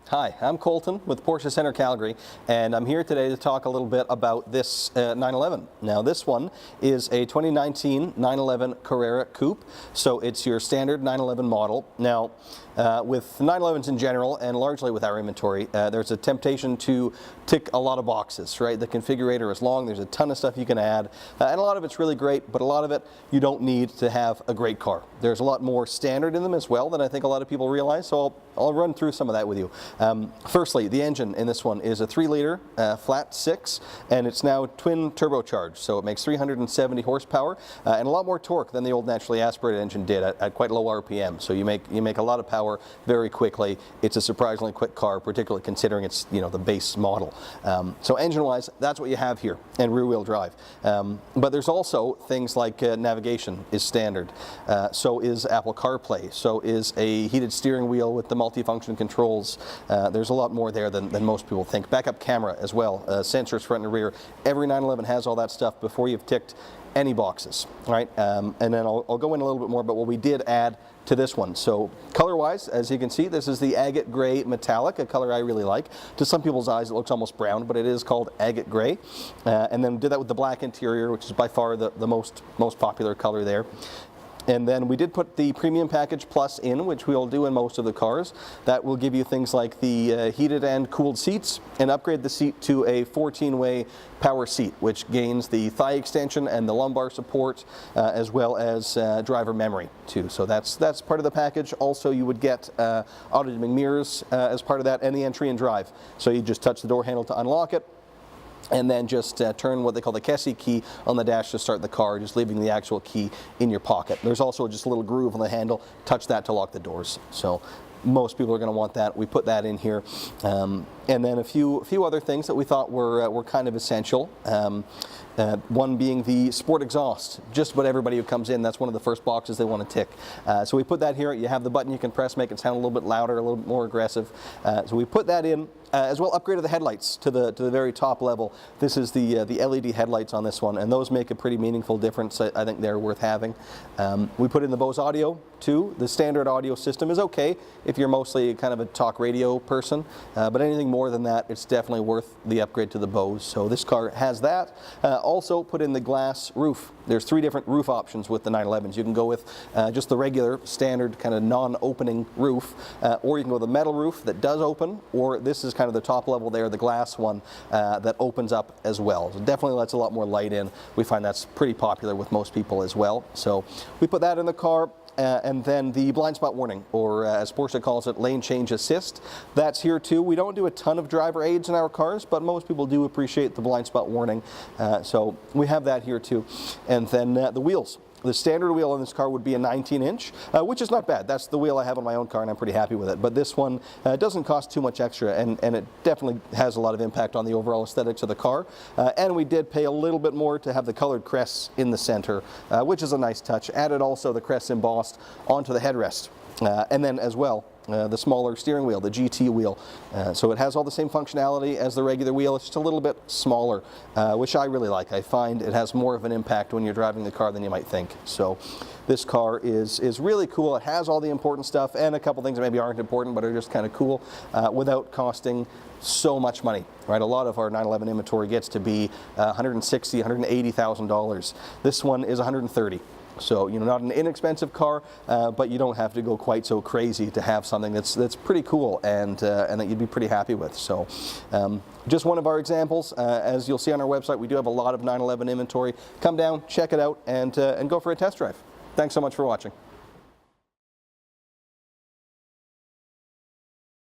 Hi, I'm Colton with Porsche Center Calgary, and I'm here today to talk a little bit about this 911. Now this one is a 2019 911 Carrera Coupe, so it's your standard 911 model. Now with 911s in general, and largely with our inventory, there's a temptation to tick a lot of boxes, right? The configurator is long, there's a ton of stuff you can add, and a lot of it's really great, but a lot of it you don't need to have a great car. There's a lot more standard in them as well than I think a lot of people realize, so I'll run through some of that with you. Firstly, the engine in this one is a 3-liter flat 6, and it's now twin turbocharged, so it makes 370 horsepower and a lot more torque than the old naturally aspirated engine did at quite low RPM. So you make a lot of power very quickly. It's a surprisingly quick car, particularly considering it's the base model. So engine-wise, that's what you have here, and rear-wheel drive. But there's also things like navigation is standard. So is Apple CarPlay. So is a heated steering wheel with the multifunction controls. There's a lot more there than most people think. Backup camera as well, sensors front and rear. Every 911 has all that stuff before you've ticked any boxes, right? And then I'll go in a little bit more about what we did add to this one. So color-wise, as you can see, this is the Agate Gray Metallic, a color I really like. To some people's eyes, it looks almost brown, but it is called Agate Gray. And then did that with the black interior, which is by far the most popular color there. And then we did put the Premium Package Plus in, which we'll do in most of the cars. That will give you things like the heated and cooled seats, and upgrade the seat to a 14-way power seat, which gains the thigh extension and the lumbar support, as well as driver memory too. So that's part of the package. Also, you would get auto-dimming mirrors as part of that, and the entry and drive. So you just touch the door handle to unlock it, and then just turn what they call the Kessie key on the dash to start the car, just leaving the actual key in your pocket. There's also just a little groove on the handle. Touch that to lock the doors. So most people are going to want that. We put that in here. And then a few other things that we thought were kind of essential. One being the sport exhaust. Just about everybody who comes in, that's one of the first boxes they want to tick. So we put that here. You have the button you can press, make it sound a little bit louder, a little bit more aggressive. So we put that in. As well, upgraded the headlights to the very top level. This is the LED headlights on this one, and those make a pretty meaningful difference. I think they're worth having. We put in the Bose audio too. The standard audio system is okay if you're mostly kind of a talk radio person, but anything more than that, it's definitely worth the upgrade to the Bose. So this car has that. Also put in the glass roof. There's 3 different roof options with the 911s. You can go with just the regular standard kind of non-opening roof, or you can go with a metal roof that does open, or this is kind of the top level there, the glass one that opens up as well. So definitely lets a lot more light in. We find that's pretty popular with most people as well. So we put that in the car. And then the blind spot warning, or as Porsche calls it, lane change assist. That's here too. We don't do a ton of driver aids in our cars, but most people do appreciate the blind spot warning. So we have that here too. And then the wheels. The standard wheel on this car would be a 19-inch, which is not bad. That's the wheel I have on my own car, and I'm pretty happy with it. But this one doesn't cost too much extra, and it definitely has a lot of impact on the overall aesthetics of the car. And we did pay a little bit more to have the colored crests in the center, which is a nice touch. Added also the crests embossed onto the headrest. And then as well, the smaller steering wheel, the GT wheel. So it has all the same functionality as the regular wheel. It's just a little bit smaller, which I really like. I find it has more of an impact when you're driving the car than you might think. So this car is really cool. It has all the important stuff and a couple things that maybe aren't important but are just kind of cool without costing so much money, right? A lot of our 911 inventory gets to be $160,000, $180,000. This one is $130,000. So, not an inexpensive car, but you don't have to go quite so crazy to have something that's pretty cool and that you'd be pretty happy with. So, just one of our examples. As you'll see on our website, we do have a lot of 911 inventory. Come down, check it out, and go for a test drive. Thanks so much for watching.